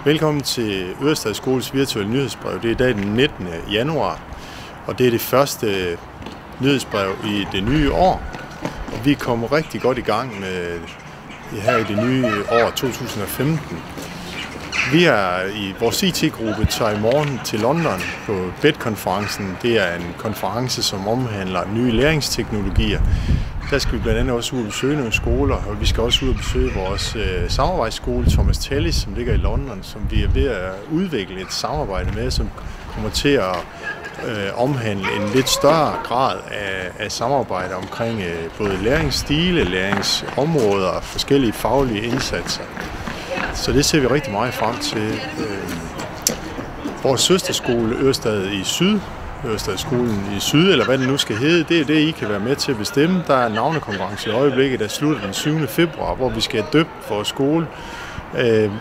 Velkommen til Ørestad Skoles virtuelle nyhedsbrev. Det er i dag den 19. januar, og det er det første nyhedsbrev i det nye år. Og vi kommer rigtig godt i gang med her i det nye år 2015. Vi er i vores IT-gruppe tager i morgen til London på BED-konferencen. Det er en konference, som omhandler nye læringsteknologier. Der skal vi blandt andet også ud og besøge nogle skoler, og vi skal også ud og besøge vores samarbejdsskole, Thomas Tallis, som ligger i London, som vi er ved at udvikle et samarbejde med, som kommer til at omhandle en lidt større grad af samarbejde omkring både læringsstile, læringsområder og forskellige faglige indsatser. Så det ser vi rigtig meget frem til. Vores søsterskole Ørestad i Syd, Ørestadskolen i Syd, eller hvad det nu skal hedde, det er det, I kan være med til at bestemme. Der er en navnekonkurrence i øjeblikket, der slutter den 7. februar, hvor vi skal døbe vores skole.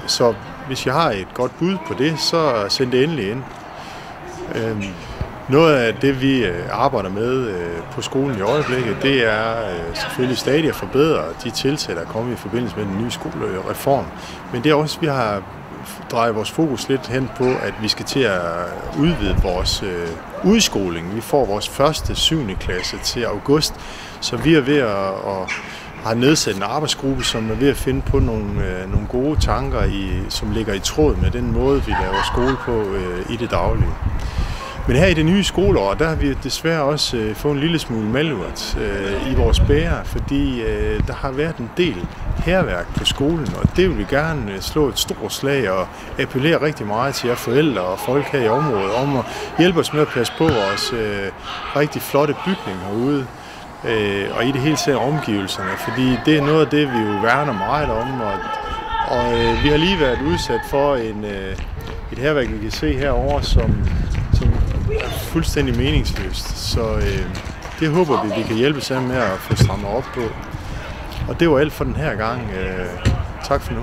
Så hvis I har et godt bud på det, så send det endelig ind. Noget af det, vi arbejder med på skolen i øjeblikket, det er selvfølgelig stadig at forbedre de tiltag, der er kommet i forbindelse med den nye skolereform. Men det er også, vi har drejet vores fokus lidt hen på, at vi skal til at udvide vores udskoling. Vi får vores første 7. klasse til august, så vi er ved at have nedsat en arbejdsgruppe, som er ved at finde på nogle gode tanker, som ligger i tråd med den måde, vi laver skole på i det daglige. Men her i det nye skoleår, der har vi desværre også fået en lille smule malurt i vores bære, fordi der har været en del hærværk på skolen, og det vil vi gerne slå et stort slag og appellere rigtig meget til jer forældre og folk her i området om at hjælpe os med at passe på vores rigtig flotte bygning herude, og i det hele taget omgivelserne, fordi det er noget af det, vi jo værner meget om, og vi har lige været udsat for et hærværk, vi kan se herovre, som er fuldstændig meningsløst. Så det håber vi kan hjælpe sammen med at få strammet op på. Og det var alt for den her gang. Tak for nu.